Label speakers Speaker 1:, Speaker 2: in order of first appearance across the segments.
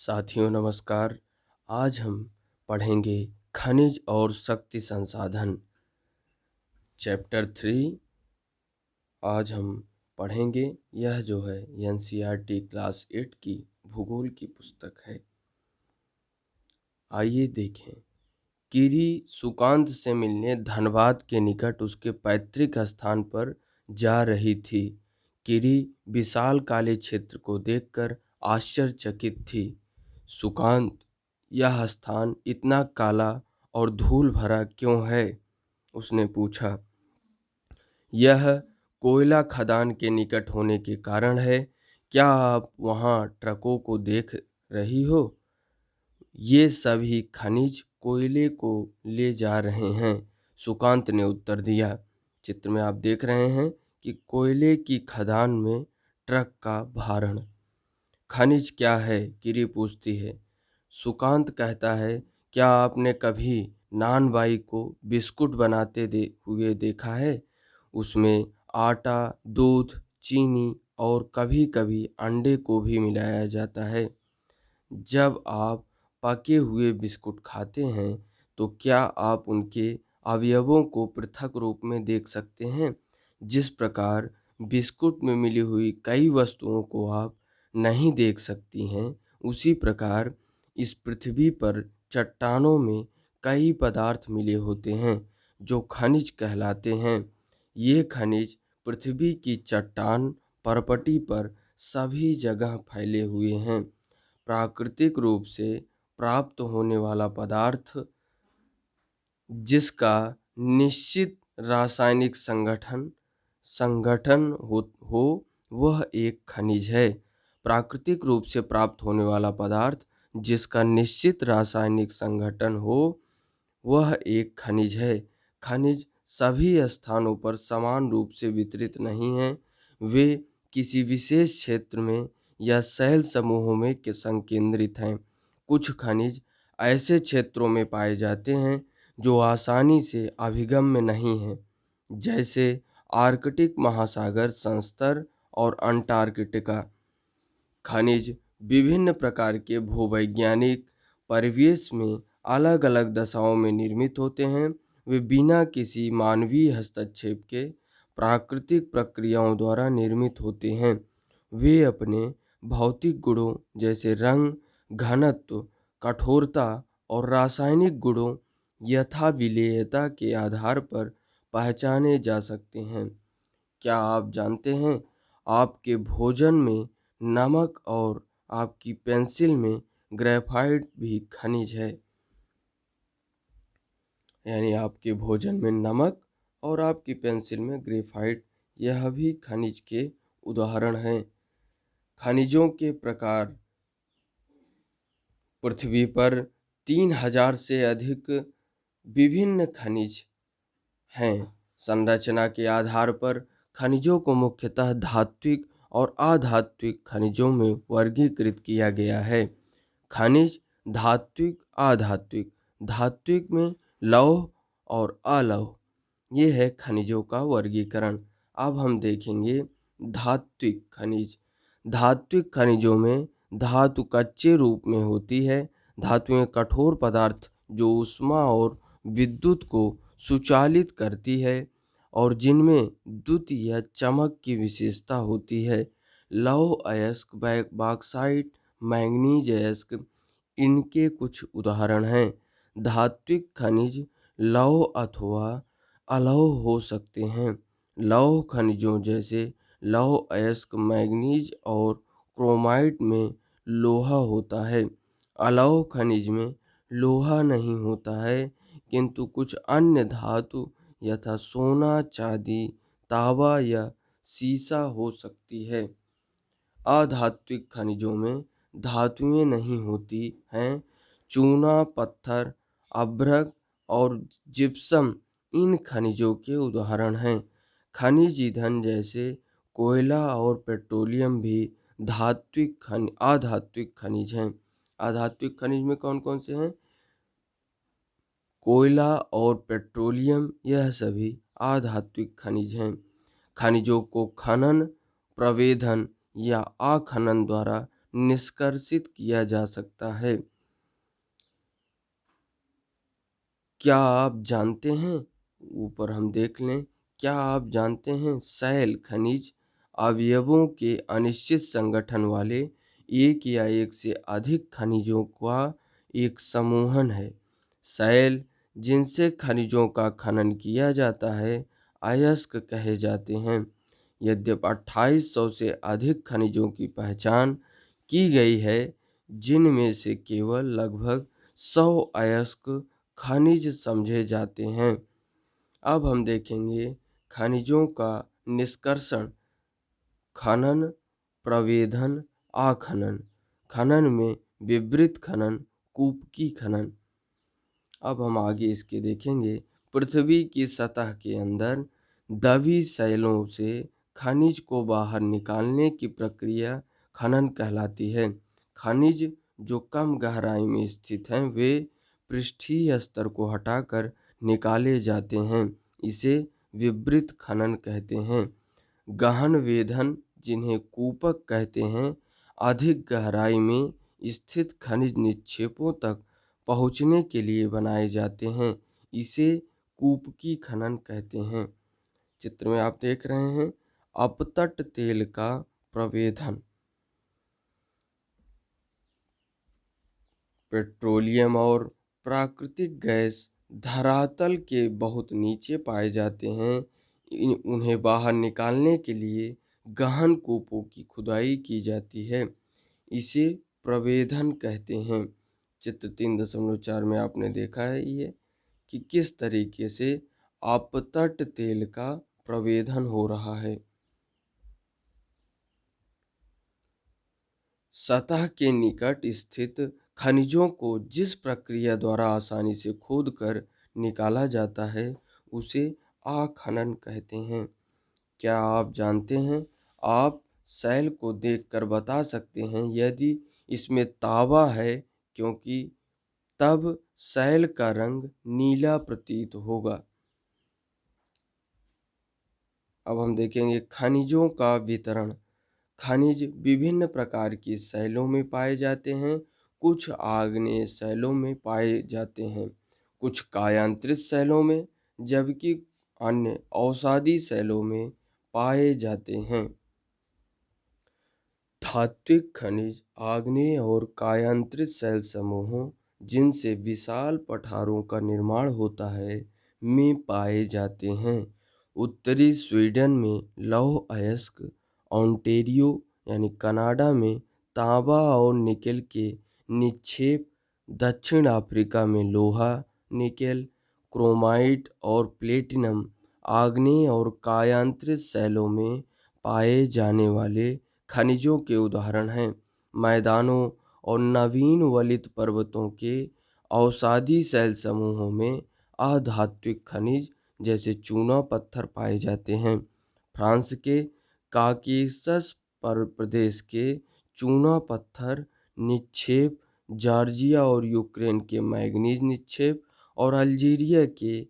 Speaker 1: साथियों नमस्कार। आज हम पढ़ेंगे खनिज और शक्ति संसाधन चैप्टर 3। आज हम पढ़ेंगे, यह जो है एनसीईआरटी क्लास 8 की भूगोल की पुस्तक है। आइए देखें। कीरी सुकांत से मिलने धनबाद के निकट उसके पैतृक स्थान पर जा रही थी। कीरी विशाल काले क्षेत्र को देखकर आश्चर्यचकित थी। सुकांत, यह स्थान इतना काला और धूल भरा क्यों है? उसने पूछा। यह कोयला खदान के निकट होने के कारण है। क्या आप वहां ट्रकों को देख रही हो? ये सभी खनिज कोयले को ले जा रहे हैं, सुकांत ने उत्तर दिया। चित्र में आप देख रहे हैं कि कोयले की खदान में ट्रक का भारण। खनिज क्या है? कीरी पूछती है। सुकांत कहता है, क्या आपने कभी नानबाई को बिस्कुट बनाते हुए देखा है? उसमें आटा, दूध, चीनी और कभी-कभी अंडे को भी मिलाया जाता है। जब आप पके हुए बिस्कुट खाते हैं तो क्या आप उनके अवयवों को पृथक रूप में देख सकते हैं? जिस प्रकार बिस्कुट में मिली हुई कई वस्तुओं को आप नहीं देख सकती हैं, उसी प्रकार इस पृथ्वी पर चट्टानों में कई पदार्थ मिले होते हैं जो खनिज कहलाते हैं। ये खनिज पृथ्वी की चट्टान परपटी पर सभी जगह फैले हुए हैं। प्राकृतिक रूप से प्राप्त होने वाला पदार्थ जिसका निश्चित रासायनिक संगठन हो वह एक खनिज है। प्राकृतिक रूप से प्राप्त होने वाला पदार्थ जिसका निश्चित रासायनिक संगठन हो वह एक खनिज है। खनिज सभी स्थानों पर समान रूप से वितरित नहीं हैं। वे किसी विशेष क्षेत्र में या शैल समूहों में संकेंद्रित हैं। कुछ खनिज ऐसे क्षेत्रों में पाए जाते हैं जो आसानी से अभिगम्य नहीं हैं, जैसे आर्कटिक महासागर संस्तर और अंटार्कटिका। खनिज विभिन्न प्रकार के भूवैज्ञानिक परिवेश में अलग अलग दशाओं में निर्मित होते हैं। वे बिना किसी मानवीय हस्तक्षेप के प्राकृतिक प्रक्रियाओं द्वारा निर्मित होते हैं। वे अपने भौतिक गुणों जैसे रंग, घनत्व, कठोरता और रासायनिक गुणों यथा विलेयता के आधार पर पहचाने जा सकते हैं। क्या आप जानते हैं, आपके भोजन में नमक और आपकी पेंसिल में ग्रेफाइट भी खनिज है। यानी आपके भोजन में नमक और आपकी पेंसिल में ग्रेफाइट, यह भी खनिज के उदाहरण हैं। खनिजों के प्रकार। पृथ्वी पर 3000 से अधिक विभिन्न खनिज हैं। संरचना के आधार पर खनिजों को मुख्यतः धात्विक और अधात्विक खनिजों में वर्गीकृत किया गया है। खनिज धात्विक, अधात्विक। धात्विक में लौह और अलौह, ये है खनिजों का वर्गीकरण। अब हम देखेंगे धात्विक खनिज। धात्विक खनिजों में धातु कच्चे रूप में होती है। धातुएं कठोर पदार्थ जो ऊष्मा और विद्युत को सुचालित करती है और जिनमें द्युति या चमक की विशेषता होती है। लौह अयस्क, बॉक्साइट, मैंगनीज अयस्क इनके कुछ उदाहरण हैं। धात्विक खनिज लौह अथवा अलौह हो सकते हैं। लौह खनिजों जैसे लौह अयस्क, मैंगनीज और क्रोमाइट में लोहा होता है। अलौह खनिज में लोहा नहीं होता है, किंतु कुछ अन्य धातु यथा सोना, चांदी, तांबा या सीसा हो सकती है। अधात्विक खनिजों में धातुएं नहीं होती हैं। चूना, पत्थर, अभ्रक और जिप्सम इन खनिजों के उदाहरण हैं। खनिज ईंधन जैसे कोयला और पेट्रोलियम भी अधात्विक खनिज हैं। अधात्विक खनिज में कौन कौन से हैं? कोयला और पेट्रोलियम, यह सभी अधात्विक खनिज हैं। खनिजों को खनन, प्रवेधन या अखनन द्वारा निष्कर्षित किया जा सकता है। क्या आप जानते हैं, ऊपर हम देख लें, क्या आप जानते हैं शैल खनिज अवयवों के अनिश्चित संगठन वाले एक या एक से अधिक खनिजों का एक समूहन है। शैल जिनसे खनिजों का खनन किया जाता है अयस्क कहे जाते हैं। यद्यपि 2800 से अधिक खनिजों की पहचान की गई है, जिनमें से केवल लगभग 100 अयस्क खनिज समझे जाते हैं। अब हम देखेंगे खनिजों का निष्कर्षण, खनन, प्रवेधन, आखनन। खनन में विवृत खनन, कूपकी खनन। अब हम आगे इसके देखेंगे। पृथ्वी की सतह के अंदर दबी शैलों से खनिज को बाहर निकालने की प्रक्रिया खनन कहलाती है। खनिज जो कम गहराई में स्थित हैं वे पृष्ठीय स्तर को हटाकर निकाले जाते हैं। इसे विवृत खनन कहते हैं। गहन वेधन, जिन्हें कूपक कहते हैं, अधिक गहराई में स्थित खनिज निक्षेपों तक पहुँचने के लिए बनाए जाते हैं। इसे कूपकी खनन कहते हैं। चित्र में आप देख रहे हैं अपतट तेल का प्रवेधन। पेट्रोलियम और प्राकृतिक गैस धरातल के बहुत नीचे पाए जाते हैं। उन्हें बाहर निकालने के लिए गहन कूपों की खुदाई की जाती है। इसे प्रवेधन कहते हैं। चित्र 3.4 में आपने देखा है ये कि किस तरीके से अपतट तेल का प्रवेधन हो रहा है। सतह के निकट स्थित खनिजों को जिस प्रक्रिया द्वारा आसानी से खोदकर निकाला जाता है उसे आखनन कहते हैं। क्या आप जानते हैं, आप शैल को देखकर बता सकते हैं यदि इसमें तांबा है, क्योंकि तब शैल का रंग नीला प्रतीत होगा। अब हम देखेंगे खनिजों का वितरण। खनिज विभिन्न प्रकार की शैलों में पाए जाते हैं। कुछ आग्नेय शैलों में पाए जाते हैं, कुछ कायांतरित शैलों में, जबकि अन्य अवसादी शैलों में पाए जाते हैं। धात्विक खनिज आग्नेय और कायांतरित शैल समूहों, जिनसे विशाल पठारों का निर्माण होता है, में पाए जाते हैं। उत्तरी स्वीडन में लौह अयस्क, ओंटेरियो यानी कनाडा में तांबा और निकेल के निक्षेप, दक्षिण अफ्रीका में लोहा, निकेल, क्रोमाइट और प्लेटिनम आग्नेय और कायांतरित शैलों में पाए जाने वाले खनिजों के उदाहरण हैं। मैदानों और नवीन वलित पर्वतों के अवसादी शैल समूहों में अधात्विक खनिज जैसे चूना पत्थर पाए जाते हैं। फ्रांस के काकेशस प्रदेश के चूना पत्थर निक्षेप, जॉर्जिया और यूक्रेन के मैंगनीज निक्षेप और अल्जीरिया के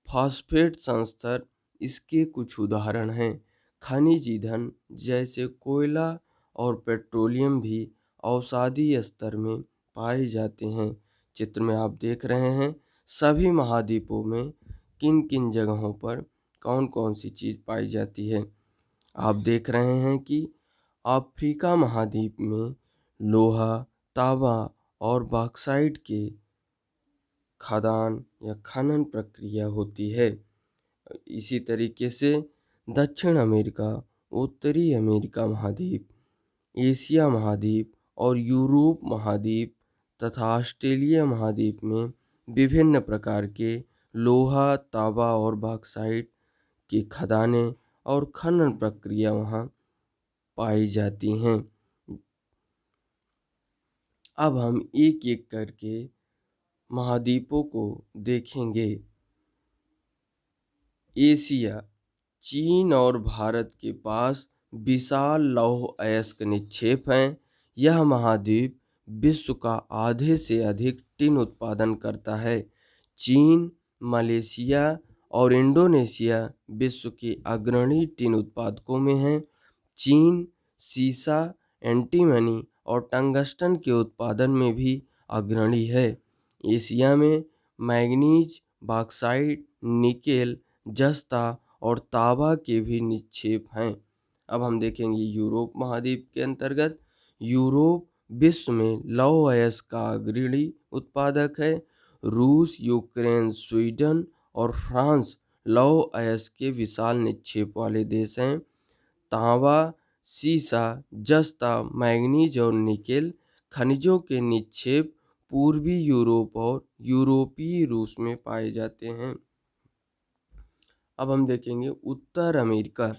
Speaker 1: फॉस्फेट संस्तर इसके कुछ उदाहरण हैं। खनिज ईंधन जैसे कोयला और पेट्रोलियम भी अवसादी स्तर में पाए जाते हैं। चित्र में आप देख रहे हैं सभी महाद्वीपों में किन किन जगहों पर कौन कौन सी चीज़ पाई जाती है। आप देख रहे हैं कि अफ्रीका महाद्वीप में लोहा, तांबा और बॉक्साइट के खदान या खनन प्रक्रिया होती है। इसी तरीके से दक्षिण अमेरिका, उत्तरी अमेरिका महाद्वीप, एशिया महाद्वीप और यूरोप महाद्वीप तथा ऑस्ट्रेलिया महाद्वीप में विभिन्न प्रकार के लोहा, तांबा और बॉक्साइट की खदानें और खनन प्रक्रिया वहाँ पाई जाती हैं। अब हम एक एक करके महाद्वीपों को देखेंगे। एशिया, चीन और भारत के पास विशाल लौह अयस्क निक्षेप हैं। यह महाद्वीप विश्व का आधे से अधिक टिन उत्पादन करता है। चीन, मलेशिया और इंडोनेशिया विश्व के अग्रणी टिन उत्पादकों में हैं। चीन सीसा, एंटीमनी और टंगस्टन के उत्पादन में भी अग्रणी है। एशिया में मैंगनीज, बॉक्साइट, निकेल, जस्ता और तांबा के भी निक्षेप हैं। अब हम देखेंगे यूरोप महाद्वीप के अंतर्गत। यूरोप विश्व में लौह अयस्क का अग्रणी उत्पादक है। रूस, यूक्रेन, स्वीडन और फ्रांस लौह अयस्क के विशाल निक्षेप वाले देश हैं। तांबा, सीसा, जस्ता, मैंगनीज और निकेल खनिजों के निक्षेप पूर्वी यूरोप और यूरोपीय रूस में पाए जाते हैं। अब हम देखेंगे उत्तर अमेरिका।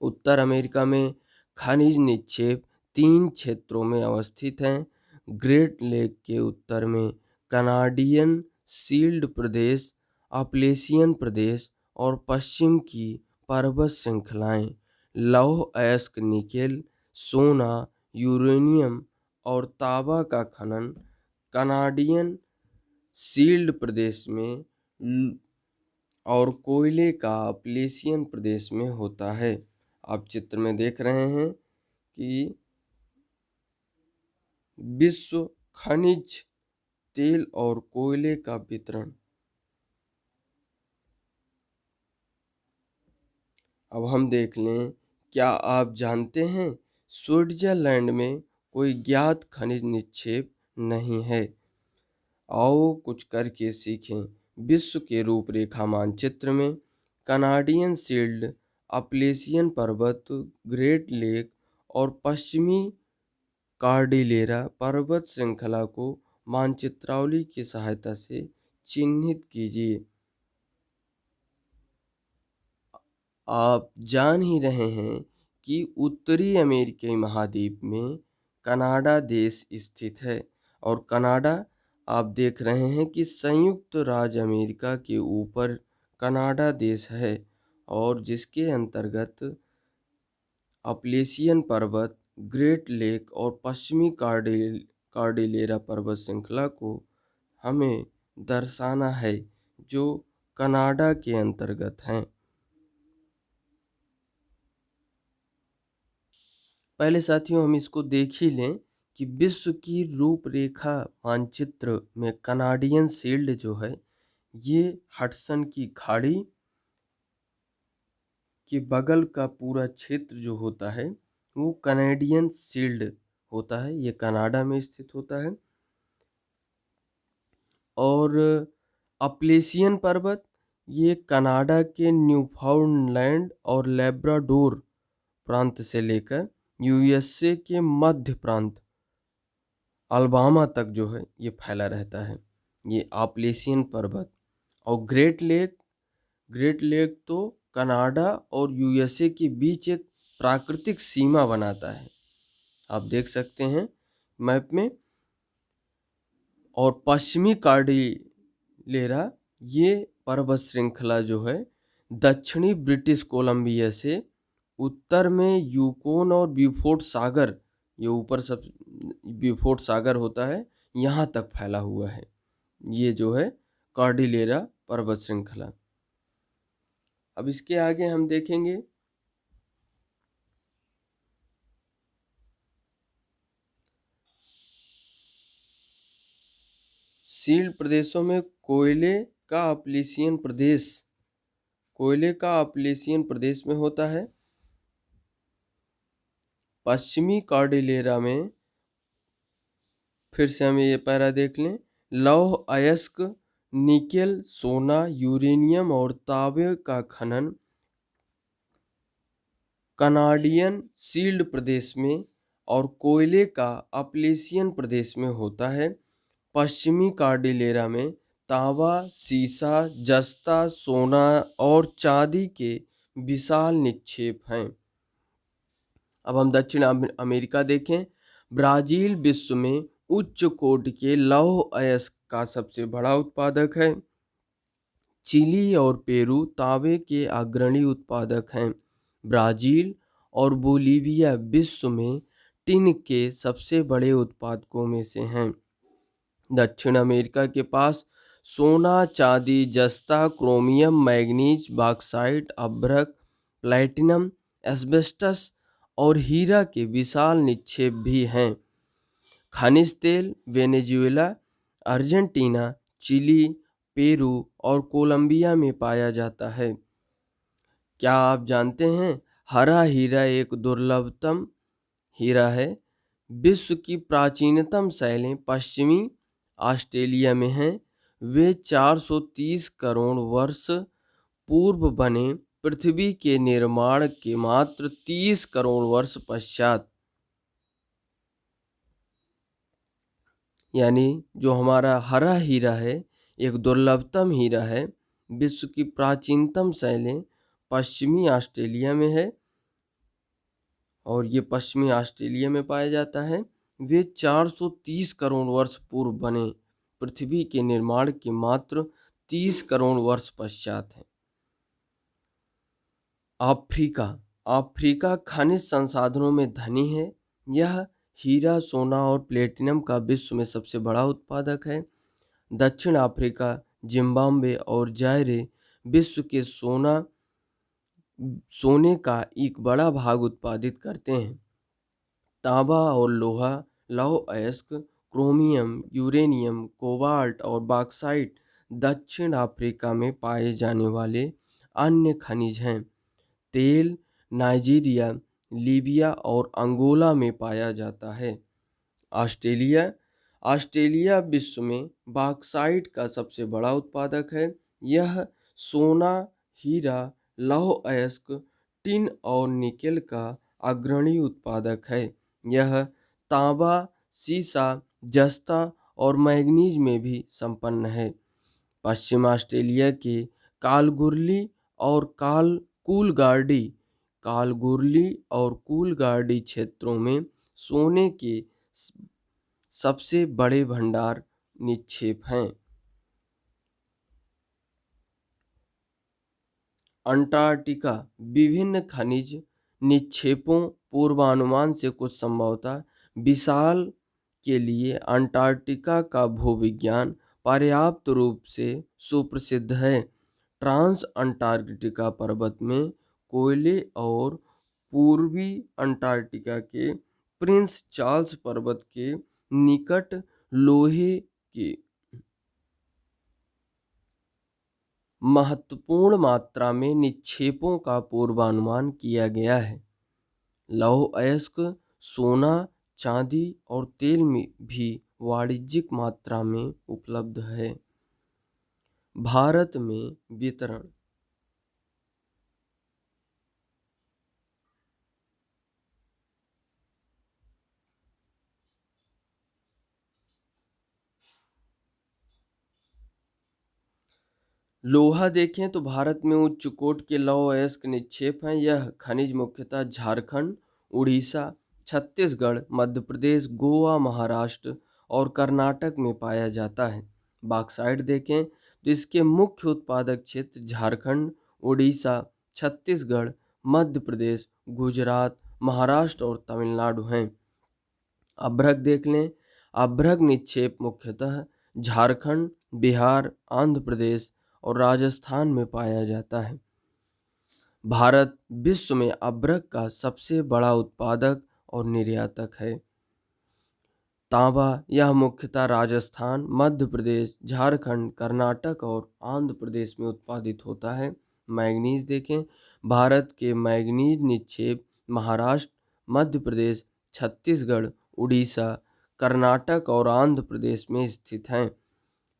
Speaker 1: उत्तर अमेरिका में खनिज निक्षेप 3 क्षेत्रों में अवस्थित हैं। ग्रेट लेक के उत्तर में कनाडियन शील्ड प्रदेश, अपलेशियन प्रदेश और पश्चिम की पर्वत श्रृंखलाएं लौह अयस्क निकेल, सोना, यूरेनियम और तांबा का खनन कनाडियन शील्ड प्रदेश में और कोयले का अपलेशियन प्रदेश में होता है। आप चित्र में देख रहे हैं कि विश्व खनिज तेल और कोयले का वितरण। अब हम देख लें, क्या आप जानते हैं स्विट्जरलैंड में कोई ज्ञात खनिज निक्षेप नहीं है। आओ कुछ करके सीखें। विश्व के रूपरेखा मानचित्र में कनाडियन शील्ड, अपलेशियन पर्वत, ग्रेट लेक और पश्चिमी कॉर्डिलेरा पर्वत श्रृंखला को मानचित्रावली की सहायता से चिन्हित कीजिए। आप जान ही रहे हैं कि उत्तरी अमेरिकी महाद्वीप में कनाडा देश स्थित है और कनाडा, आप देख रहे हैं कि संयुक्त राज्य अमेरिका के ऊपर कनाडा देश है और जिसके अंतर्गत अपलेशियन पर्वत, ग्रेट लेक और पश्चिमी कॉर्डिलेरा पर्वत श्रृंखला को हमें दर्शाना है, जो कनाडा के अंतर्गत हैं। पहले साथियों हम इसको देख ही लें कि विश्व की रूपरेखा मानचित्र में कनाडियन शील्ड जो है, ये हडसन की खाड़ी के बगल का पूरा क्षेत्र जो होता है वो कनाडियन शील्ड होता है। ये कनाडा में स्थित होता है। और अपलेशियन पर्वत, ये कनाडा के न्यूफाउंडलैंड और लेब्राडोर प्रांत से लेकर यूएसए के मध्य प्रांत अल्बामा तक जो है ये फैला रहता है, ये अपलेशियन पर्वत। और ग्रेट लेक तो कनाडा और यूएसए के बीच एक प्राकृतिक सीमा बनाता है, आप देख सकते हैं मैप में। और पश्चिमी कॉर्डिलेरा, ये पर्वत श्रृंखला जो है दक्षिणी ब्रिटिश कोलंबिया से उत्तर में यूकोन और ब्यूफोर्ट सागर, ये ऊपर सब ब्यूफोर्ट सागर होता है, यहाँ तक फैला हुआ है। ये जो है कॉर्डिलेरा पर्वत श्रृंखला। अब इसके आगे हम देखेंगे शील्ड प्रदेशों में कोयले का अपलेशियन प्रदेश में होता है। पश्चिमी कॉर्डिलेरा में, फिर से हम ये पैरा देख लें, लौह अयस्क, निकेल, सोना, यूरेनियम और तांबे का खनन कनाडियन शील्ड प्रदेश में और कोयले का अपलेशियन प्रदेश में होता है। पश्चिमी कॉर्डिलेरा में तांबा, सीसा, जस्ता, सोना और चांदी के विशाल निक्षेप हैं। अब हम दक्षिण अमेरिका देखें। ब्राज़ील विश्व में उच्च कोटि के लौह अयस्क का सबसे बड़ा उत्पादक है। चिली और पेरू तांबे के अग्रणी उत्पादक हैं। ब्राज़ील और बोलीविया विश्व में टिन के सबसे बड़े उत्पादकों में से हैं। दक्षिण अमेरिका के पास सोना, चांदी, जस्ता, क्रोमियम, मैंगनीज, बॉक्साइट, अभ्रक, प्लैटिनम, एस्बेस्टस और हीरा के विशाल निक्षेप भी हैं। खनिज तेल वेनेजुएला, अर्जेंटीना, चिली, पेरू और कोलंबिया में पाया जाता है। क्या आप जानते हैं हरा हीरा एक दुर्लभतम हीरा है। विश्व की प्राचीनतम शैलें पश्चिमी ऑस्ट्रेलिया में हैं। वे 430 करोड़ वर्ष पूर्व बने। पृथ्वी के निर्माण के मात्र 30 करोड़ वर्ष पश्चात, यानी जो हमारा हरा हीरा है एक दुर्लभतम हीरा है। विश्व की प्राचीनतम शैलें पश्चिमी ऑस्ट्रेलिया में है और ये पश्चिमी ऑस्ट्रेलिया में पाया जाता है। वे 430 करोड़ वर्ष पूर्व बने। पृथ्वी के निर्माण के मात्र 30 करोड़ वर्ष पश्चात है। अफ्रीका। अफ्रीका खनिज संसाधनों में धनी है। यह हीरा, सोना और प्लेटिनम का विश्व में सबसे बड़ा उत्पादक है। दक्षिण अफ्रीका, जिम्बाब्वे और जायरे विश्व के सोने का एक बड़ा भाग उत्पादित करते हैं। तांबा और लोहा, लौह अयस्क, क्रोमियम, यूरेनियम, कोबाल्ट और बॉक्साइट दक्षिण अफ्रीका में पाए जाने वाले अन्य खनिज हैं। तेल नाइजीरिया, लीबिया और अंगोला में पाया जाता है। ऑस्ट्रेलिया। ऑस्ट्रेलिया विश्व में बॉक्साइट का सबसे बड़ा उत्पादक है। यह सोना, हीरा, लौह अयस्क, टिन और निकेल का अग्रणी उत्पादक है। यह तांबा, सीसा, जस्ता और मैंगनीज में भी संपन्न है। पश्चिम ऑस्ट्रेलिया के कालगुरली और कालगुरली और कूलगार्डी क्षेत्रों में सोने के सबसे बड़े भंडार निक्षेप हैं। अंटार्कटिका। विभिन्न खनिज निक्षेपों पूर्वानुमान से कुछ संभवतः विशाल के लिए अंटार्कटिका का भूविज्ञान पर्याप्त रूप से सुप्रसिद्ध है। ट्रांस अंटार्कटिका पर्वत में कोयले और पूर्वी अंटार्कटिका के प्रिंस चार्ल्स पर्वत के निकट लोहे की महत्वपूर्ण मात्रा में निक्षेपों का पूर्वानुमान किया गया है। लौह अयस्क, सोना, चांदी और तेल में भी वाणिज्यिक मात्रा में उपलब्ध है। भारत में वितरण। लोहा देखें तो भारत में उच्च कोट के लौह अयस्क निक्षेप हैं। यह खनिज मुख्यतः झारखंड, उड़ीसा, छत्तीसगढ़, मध्य प्रदेश, गोवा, महाराष्ट्र और कर्नाटक में पाया जाता है। बॉक्साइट देखें तो इसके मुख्य उत्पादक क्षेत्र झारखंड, उड़ीसा, छत्तीसगढ़, मध्य प्रदेश, गुजरात, महाराष्ट्र और तमिलनाडु हैं। अभ्रक देख लें। अभ्रक निक्षेप मुख्यतः झारखंड, बिहार, आंध्र प्रदेश और राजस्थान में पाया जाता है। भारत विश्व में अभ्रक का सबसे बड़ा उत्पादक और निर्यातक है। तांबा। यह मुख्यतः राजस्थान, मध्य प्रदेश, झारखंड, कर्नाटक और आंध्र प्रदेश में उत्पादित होता है। मैंगनीज देखें। भारत के मैंगनीज निक्षेप महाराष्ट्र, मध्य प्रदेश, छत्तीसगढ़, उड़ीसा, कर्नाटक और आंध्र प्रदेश में स्थित हैं।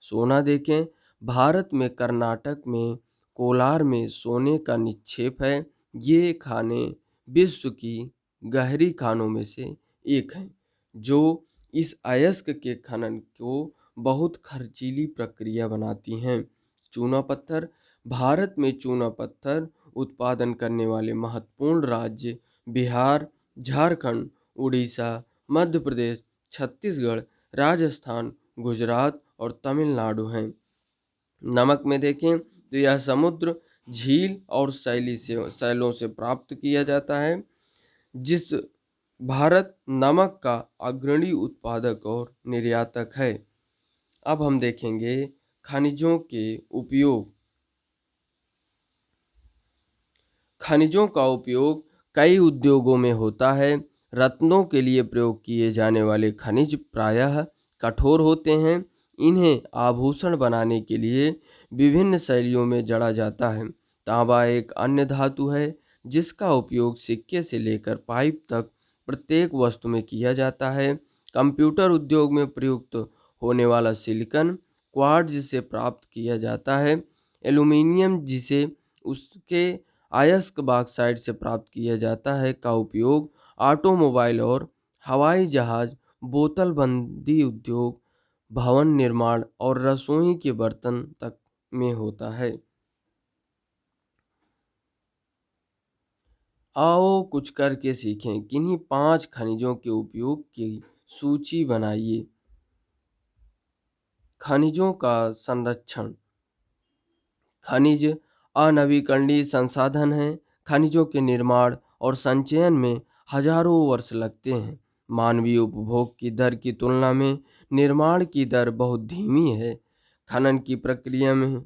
Speaker 1: सोना देखें। भारत में कर्नाटक में कोलार में सोने का निक्षेप है। ये खाने विश्व की गहरी खानों में से एक हैं, जो इस अयस्क के खनन को बहुत खर्चीली प्रक्रिया बनाती हैं। चूना पत्थर। भारत में चूना पत्थर उत्पादन करने वाले महत्वपूर्ण राज्य बिहार, झारखंड, उड़ीसा, मध्य प्रदेश, छत्तीसगढ़, राजस्थान, गुजरात और तमिलनाडु हैं। नमक में देखें तो यह समुद्र, झील और शैलों से प्राप्त किया जाता है। जिस भारत नमक का अग्रणी उत्पादक और निर्यातक है। अब हम देखेंगे खनिजों के उपयोग। खनिजों का उपयोग कई उद्योगों में होता है। रत्नों के लिए प्रयोग किए जाने वाले खनिज प्रायः कठोर होते हैं। इन्हें आभूषण बनाने के लिए विभिन्न शैलियों में जड़ा जाता है। तांबा एक अन्य धातु है जिसका उपयोग सिक्के से लेकर पाइप तक प्रत्येक वस्तु में किया जाता है। कंप्यूटर उद्योग में प्रयुक्त होने वाला सिलिकॉन क्वार्ट्ज से प्राप्त किया जाता है। एल्यूमीनियम, जिसे उसके अयस्क बॉक्साइट से प्राप्त किया जाता है, का उपयोग ऑटोमोबाइल और हवाई जहाज, बोतल बंदी उद्योग, भवन निर्माण और रसोई के बर्तन तक में होता है। आओ कुछ करके सीखें। किन्हीं 5 खनिजों के उपयोग की सूची बनाइए। खनिजों का संरक्षण। खनिज अनवीकरणीय संसाधन हैं। खनिजों के निर्माण और संचयन में हजारों वर्ष लगते हैं। मानवीय उपभोग की दर की तुलना में निर्माण की दर बहुत धीमी है। खनन की प्रक्रिया में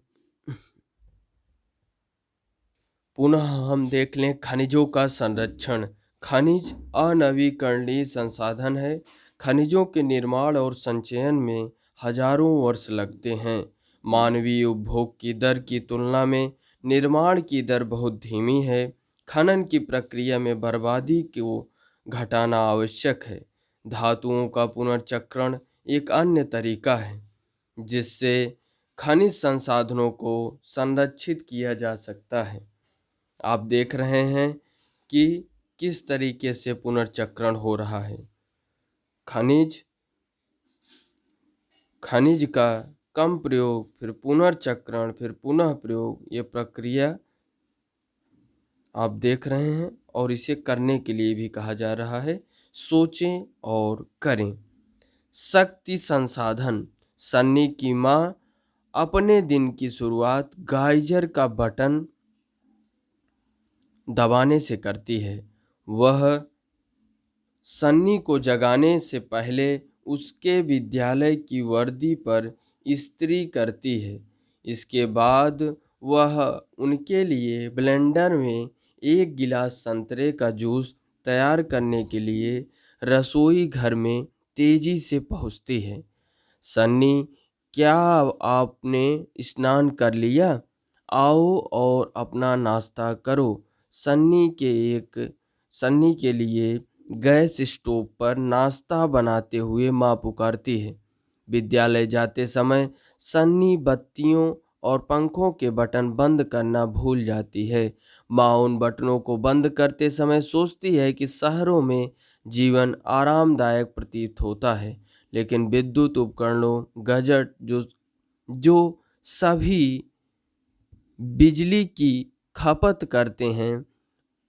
Speaker 1: पुनः हम देख लें खनिजों का संरक्षण। खनिज अनवीकरणीय संसाधन है। खनिजों के निर्माण और संचयन में हजारों वर्ष लगते हैं। मानवीय उपभोग की दर की तुलना में निर्माण की दर बहुत धीमी है। खनन की प्रक्रिया में बर्बादी को घटाना आवश्यक है। धातुओं का पुनर्चक्रण एक अन्य तरीका है जिससे खनिज संसाधनों को संरक्षित किया जा सकता है। आप देख रहे हैं कि किस तरीके से पुनर्चक्रण हो रहा है। खनिज खनिज का कम प्रयोग, फिर पुनर्चक्रण, फिर पुनः प्रयोग, ये प्रक्रिया आप देख रहे हैं और इसे करने के लिए भी कहा जा रहा है। सोचें और करें। शक्ति संसाधन। सन्नी की माँ अपने दिन की शुरुआत गाइजर का बटन दबाने से करती है। वह सन्नी को जगाने से पहले उसके विद्यालय की वर्दी पर इस्त्री करती है। इसके बाद वह उनके लिए ब्लेंडर में 1 गिलास संतरे का जूस तैयार करने के लिए रसोई घर में तेजी से पहुंचती है। सन्नी, क्या आपने स्नान कर लिया? आओ और अपना नाश्ता करो। सन्नी के लिए गैस स्टोव पर नाश्ता बनाते हुए माँ पुकारती है। विद्यालय जाते समय सन्नी बत्तियों और पंखों के बटन बंद करना भूल जाती है। माँ उन बटनों को बंद करते समय सोचती है कि शहरों में जीवन आरामदायक प्रतीत होता है, लेकिन विद्युत उपकरणों, गैजेट जो जो सभी बिजली की खपत करते हैं,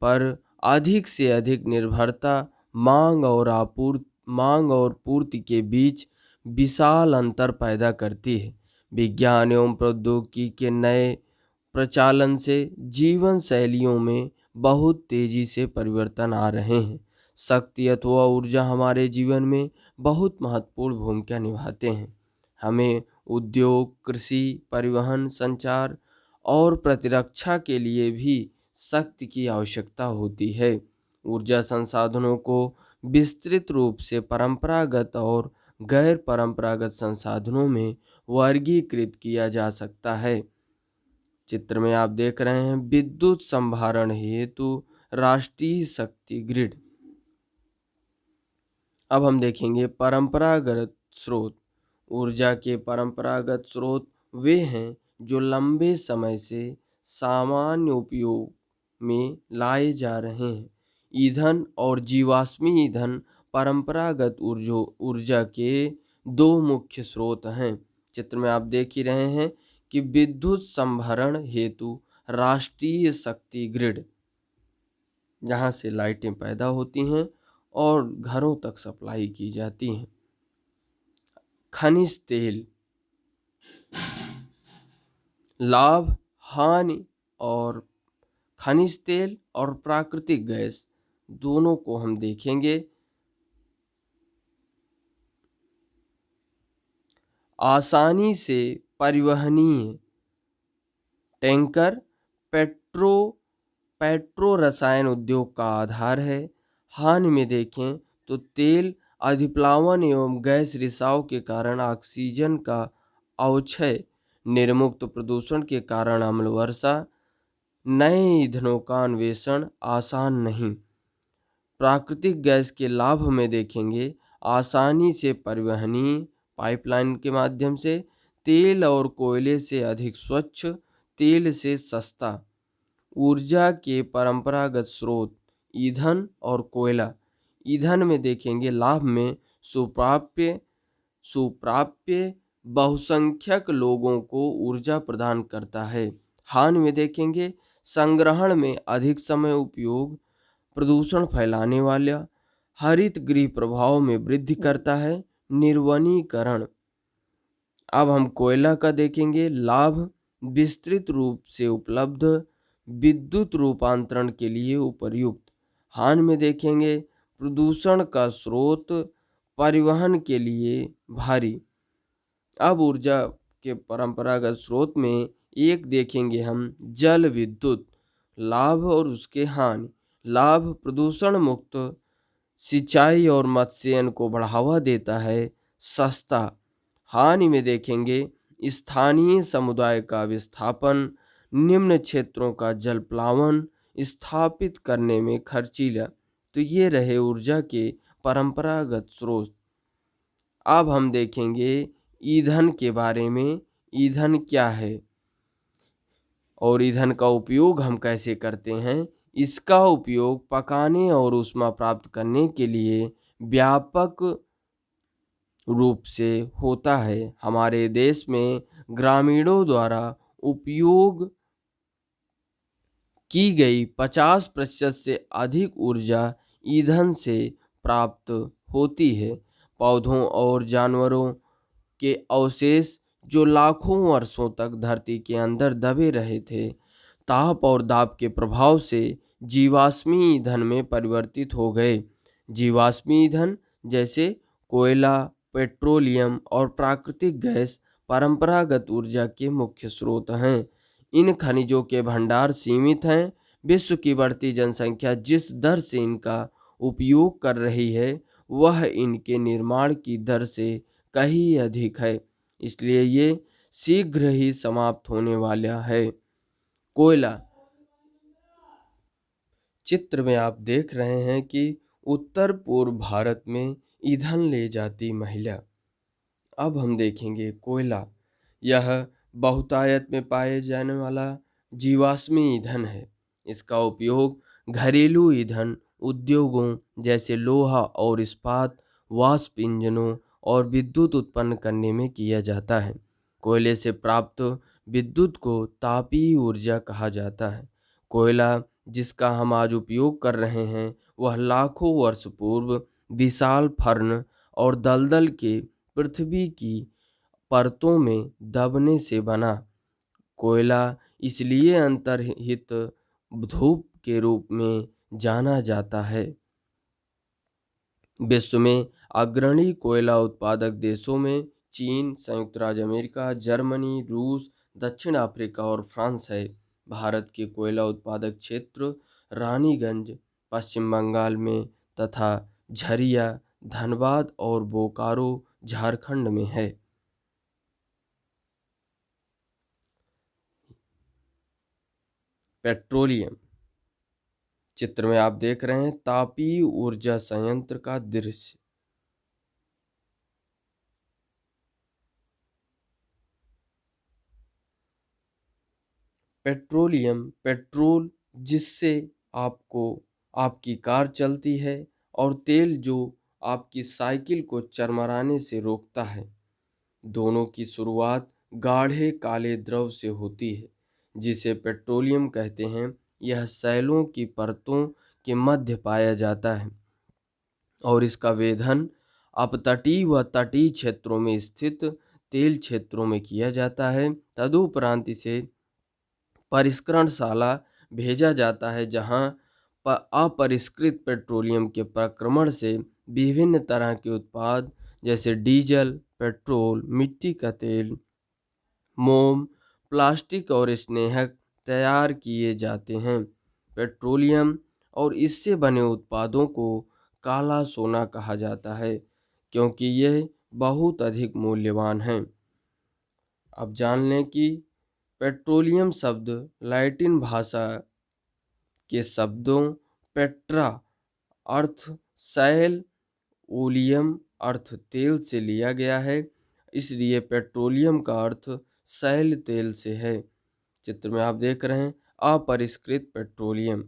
Speaker 1: पर अधिक से अधिक निर्भरता मांग और पूर्ति के बीच विशाल अंतर पैदा करती है। विज्ञान एवं प्रौद्योगिकी के नए प्रचालन से जीवन शैलियों में बहुत तेजी से परिवर्तन आ रहे हैं। शक्ति अथवा ऊर्जा हमारे जीवन में बहुत महत्वपूर्ण भूमिका निभाते हैं। हमें उद्योग, कृषि, परिवहन, संचार और प्रतिरक्षा के लिए भी शक्ति की आवश्यकता होती है। ऊर्जा संसाधनों को विस्तृत रूप से परंपरागत और गैर परंपरागत संसाधनों में वर्गीकृत किया जा सकता है। चित्र में आप देख रहे हैं विद्युत संभारण हेतु राष्ट्रीय शक्ति ग्रिड। अब हम देखेंगे परंपरागत स्रोत। ऊर्जा के परंपरागत स्रोत वे हैं जो लंबे समय से सामान्य उपयोग में लाए जा रहे हैं। ईंधन और जीवाश्मी ईंधन परंपरागत ऊर्जा के 2 मुख्य स्रोत हैं। चित्र में आप देख ही रहे हैं कि विद्युत संभरण हेतु राष्ट्रीय शक्ति ग्रिड, जहाँ से लाइटें पैदा होती हैं और घरों तक सप्लाई की जाती हैं। खनिज तेल, लाभ, हानि और खनिज तेल और प्राकृतिक गैस दोनों को हम देखेंगे। आसानी से परिवहनीय टैंकर, पेट्रो रसायन उद्योग का आधार है। हानि में देखें तो तेल अधिप्लावन एवं गैस रिसाव के कारण ऑक्सीजन का अवक्षय, निर्मुक्त प्रदूषण के कारण अम्ल वर्षा, नए ईंधनों का अन्वेषण आसान नहीं। प्राकृतिक गैस के लाभ में देखेंगे आसानी से परिवहनीय पाइपलाइन के माध्यम से, तेल और कोयले से अधिक स्वच्छ, तेल से सस्ता, ऊर्जा के परंपरागत स्रोत ईंधन और कोयला। ईंधन में देखेंगे लाभ में सुप्राप्य सुप्राप्य बहुसंख्यक लोगों को ऊर्जा प्रदान करता है। हानि में देखेंगे संग्रहण में अधिक समय उपयोग, प्रदूषण फैलाने वाला, हरित गृह प्रभाव में वृद्धि करता है, निर्वनीकरण। अब हम कोयला का देखेंगे लाभ, विस्तृत रूप से उपलब्ध, विद्युत रूपांतरण के लिए उपयुक्त। हानि में देखेंगे प्रदूषण का स्रोत, परिवहन के लिए भारी। अब ऊर्जा के परंपरागत स्रोत में एक देखेंगे हम जल विद्युत, लाभ और उसके हानि। लाभ प्रदूषण मुक्त सिंचाई और मत्स्यन को बढ़ावा देता है, सस्ता। हानि में देखेंगे स्थानीय समुदाय का विस्थापन, निम्न क्षेत्रों का जलप्लावन स्थापित करने में खर्चीला। तो ये रहे ऊर्जा के परंपरागत स्रोत। अब हम देखेंगे ईंधन के बारे में। ईंधन क्या है और ईंधन का उपयोग हम कैसे करते हैं। इसका उपयोग पकाने और ऊष्मा प्राप्त करने के लिए व्यापक रूप से होता है। हमारे देश में ग्रामीणों द्वारा उपयोग की गई 50% से अधिक ऊर्जा ईंधन से प्राप्त होती है। पौधों और जानवरों के अवशेष जो लाखों वर्षों तक धरती के अंदर दबे रहे थे, ताप और दाब के प्रभाव से जीवाश्मी ईंधन में परिवर्तित हो गए। जीवाश्मी ईंधन जैसे कोयला, पेट्रोलियम और प्राकृतिक गैस परंपरागत ऊर्जा के मुख्य स्रोत हैं। इन खनिजों के भंडार सीमित हैं। विश्व की बढ़ती जनसंख्या जिस दर से इनका उपयोग कर रही है, वह इनके निर्माण की दर से कहीं अधिक है, इसलिए ये शीघ्र ही समाप्त होने वाला है। कोयला चित्र में आप देख रहे हैं कि उत्तर पूर्व भारत में ईंधन ले जाती महिला। अब हम देखेंगे कोयला। यह बहुतायत में पाए जाने वाला जीवाश्मी ईंधन है। इसका उपयोग घरेलू ईंधन उद्योगों जैसे लोहा और इस्पात, वाष्प इंजनों और विद्युत उत्पन्न करने में किया जाता है। कोयले से प्राप्त विद्युत को तापीय ऊर्जा कहा जाता है। कोयला जिसका हम आज उपयोग कर रहे हैं, वह लाखों वर्ष पूर्व विशाल फर्न और दलदल के पृथ्वी की परतों में दबने से बना। कोयला इसलिए अंतर्हित धूप के रूप में जाना जाता है। विश्व में अग्रणी कोयला उत्पादक देशों में चीन, संयुक्त राज्य अमेरिका, जर्मनी, रूस, दक्षिण अफ्रीका और फ्रांस है। भारत के कोयला उत्पादक क्षेत्र रानीगंज पश्चिम बंगाल में तथा झरिया, धनबाद और बोकारो झारखंड में है। पेट्रोलियम चित्र में आप देख रहे हैं तापीय ऊर्जा संयंत्र का दृश्य। पेट्रोलियम पेट्रोल जिससे आपकी कार चलती है और तेल जो आपकी साइकिल को चरमराने से रोकता है। दोनों की शुरुआत गाढ़े काले द्रव से होती है जिसे पेट्रोलियम कहते हैं। यह सैलों की परतों के मध्य पाया जाता है और इसका वेधन अपतटीय व तटीय क्षेत्रों में स्थित तेल क्षेत्रों में किया जाता है। तदुपरांत इसे परिष्करणशाला भेजा जाता है जहां अपरिष्कृत पेट्रोलियम के प्रक्रमण से विभिन्न तरह के उत्पाद जैसे डीजल, पेट्रोल, मिट्टी का तेल, मोम, प्लास्टिक और स्नेहक तैयार किए जाते हैं। पेट्रोलियम और इससे बने उत्पादों को काला सोना कहा जाता है, क्योंकि यह बहुत अधिक मूल्यवान हैं। अब जान लें कि पेट्रोलियम शब्द लैटिन भाषा के शब्दों पेट्रा अर्थ शैल, ओलियम अर्थ तेल से लिया गया है, इसलिए पेट्रोलियम का अर्थ शैल तेल से है। चित्र में आप देख रहे हैं अपरिष्कृत पेट्रोलियम।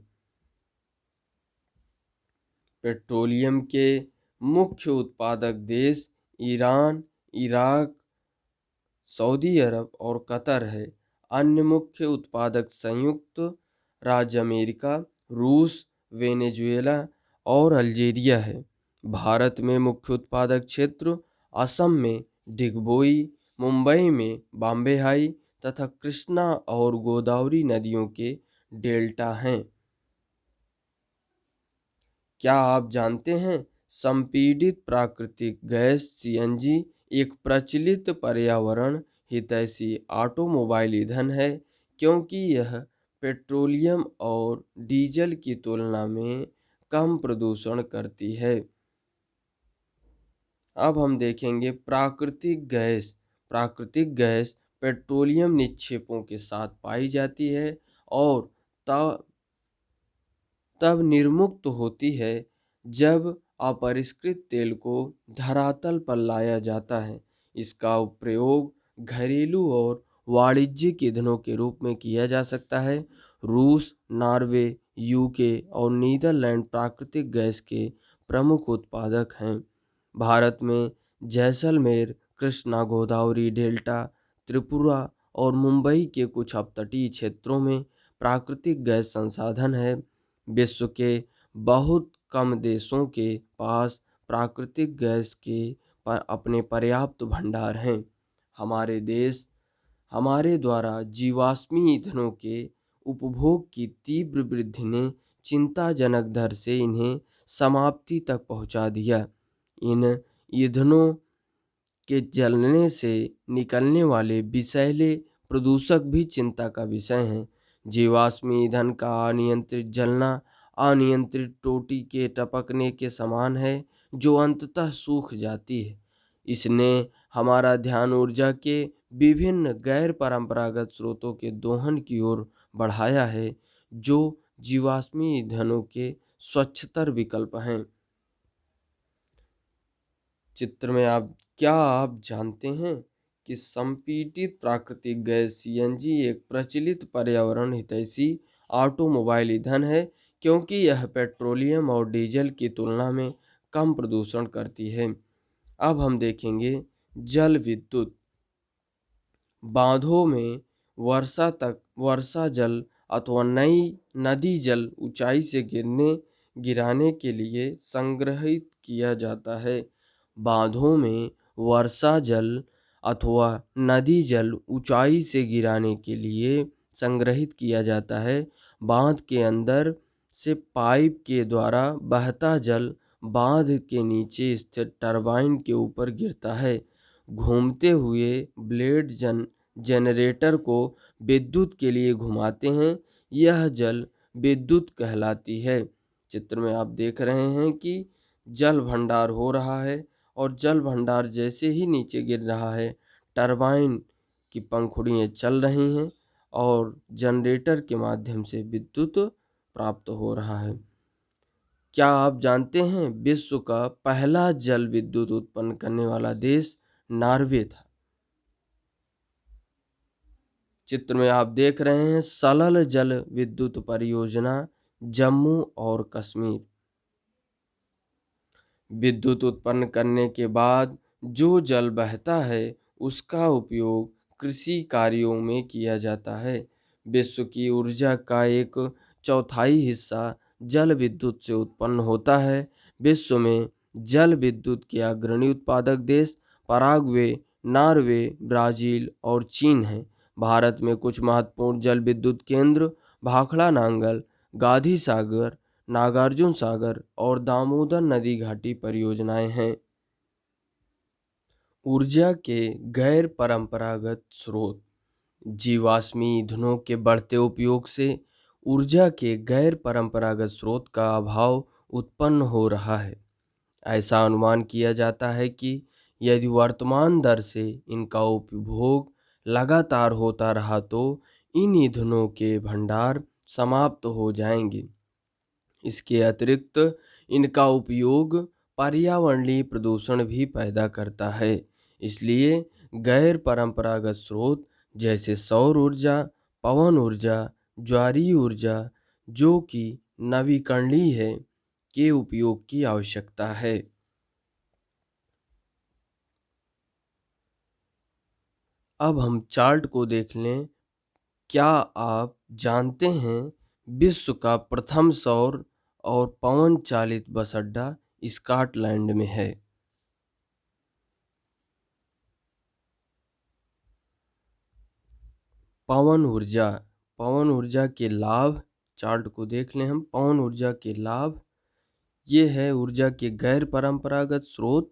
Speaker 1: पेट्रोलियम के मुख्य उत्पादक देश ईरान, इराक, सऊदी अरब और कतर है। अन्य मुख्य उत्पादक संयुक्त राज्य अमेरिका, रूस, वेनेजुएला और अल्जीरिया है। भारत में मुख्य उत्पादक क्षेत्र असम में डिगबोई, मुंबई में बॉम्बे हाई तथा कृष्णा और गोदावरी नदियों के डेल्टा हैं। क्या आप जानते हैं संपीड़ित प्राकृतिक गैस सीएनजी एक प्रचलित पर्यावरण हितैषी ऑटोमोबाइल ईंधन है, क्योंकि यह पेट्रोलियम और डीजल की तुलना में कम प्रदूषण करती है। अब हम देखेंगे प्राकृतिक गैस। प्राकृतिक गैस पेट्रोलियम निक्षेपों के साथ पाई जाती है और तब तब निर्मुक्त होती है जब अपरिष्कृत तेल को धरातल पर लाया जाता है। इसका प्रयोग घरेलू और वाणिज्यिक ईंधनों के रूप में किया जा सकता है। रूस, नॉर्वे, यूके और नीदरलैंड प्राकृतिक गैस के प्रमुख उत्पादक हैं। भारत में जैसलमेर, कृष्णा गोदावरी डेल्टा, त्रिपुरा और मुंबई के कुछ अपतटीय क्षेत्रों में प्राकृतिक गैस संसाधन है। विश्व के बहुत कम देशों के पास प्राकृतिक गैस के अपने पर्याप्त भंडार हैं। हमारे देश हमारे द्वारा जीवाश्मी ईंधनों के उपभोग की तीव्र वृद्धि ने चिंताजनक दर से इन्हें समाप्ति तक पहुंचा दिया। इन ईंधनों के जलने से निकलने वाले विषैले प्रदूषक भी चिंता का विषय हैं। जीवाश्मी ईंधन का अनियंत्रित जलना अनियंत्रित टोटी के टपकने के समान है, जो अंततः सूख जाती है। इसने हमारा ध्यान ऊर्जा के विभिन्न गैर परंपरागत स्रोतों के दोहन की ओर बढ़ाया है, जो जीवाश्मी ईंधनों के स्वच्छतर विकल्प हैं। चित्र में क्या आप जानते हैं कि संपीड़ित प्राकृतिक गैस सीएनजी एक प्रचलित पर्यावरण हितैषी ऑटोमोबाइल ईंधन है, क्योंकि यह पेट्रोलियम और डीजल की तुलना में कम प्रदूषण करती है। अब हम देखेंगे जल विद्युत। बांधों में वर्षा जल अथवा नई नदी जल ऊंचाई से गिराने के लिए संग्रहित किया जाता है। बांधों में वर्षा जल अथवा नदी जल ऊंचाई से गिराने के लिए संग्रहित किया जाता है। बांध के अंदर से पाइप के द्वारा बहता जल बांध के नीचे स्थित टरबाइन के ऊपर गिरता है। घूमते हुए ब्लेड जनरेटर को विद्युत के लिए घुमाते हैं। यह जल विद्युत कहलाती है। चित्र में आप देख रहे हैं कि जल भंडार हो रहा है और जल भंडार जैसे ही नीचे गिर रहा है, टरबाइन की पंखुड़ियाँ चल रही हैं और जनरेटर के माध्यम से विद्युत प्राप्त हो रहा है। क्या आप जानते हैं विश्व का पहला जल विद्युत उत्पन्न करने वाला देश नॉर्वे था। चित्र में आप देख रहे हैं सलल जल विद्युत परियोजना जम्मू और कश्मीर। विद्युत उत्पन्न करने के बाद जो जल बहता है उसका उपयोग कृषि कार्यों में किया जाता है। विश्व की ऊर्जा का एक चौथाई हिस्सा जल विद्युत से उत्पन्न होता है। विश्व में जल विद्युत के अग्रणी उत्पादक देश पराग्वे, नॉर्वे, ब्राज़ील और चीन हैं। भारत में कुछ महत्वपूर्ण जल विद्युत केंद्र भाखड़ा नांगल, गांधी सागर, नागार्जुन सागर और दामोदर नदी घाटी परियोजनाएं हैं। ऊर्जा के गैर परंपरागत स्रोत। जीवाश्मी ईंधनों के बढ़ते उपयोग से ऊर्जा के गैर परंपरागत स्रोत का अभाव उत्पन्न हो रहा है। ऐसा अनुमान किया जाता है कि यदि वर्तमान दर से इनका उपभोग लगातार होता रहा तो इन ईंधनों के भंडार समाप्त हो जाएंगे। इसके अतिरिक्त इनका उपयोग पर्यावरणीय प्रदूषण भी पैदा करता है। इसलिए गैर परंपरागत स्रोत जैसे सौर ऊर्जा, पवन ऊर्जा, ज्वारीय ऊर्जा, जो कि नवीकरणीय है, के उपयोग की आवश्यकता है। अब हम चार्ट को देख लें। क्या आप जानते हैं विश्व का प्रथम सौर और पवन चालित बस अड्डा स्कॉटलैंड में है? पवन ऊर्जा। पवन ऊर्जा के लाभ, चार्ट को देख लें हम। पवन ऊर्जा के लाभ ये है ऊर्जा के गैर परंपरागत स्रोत,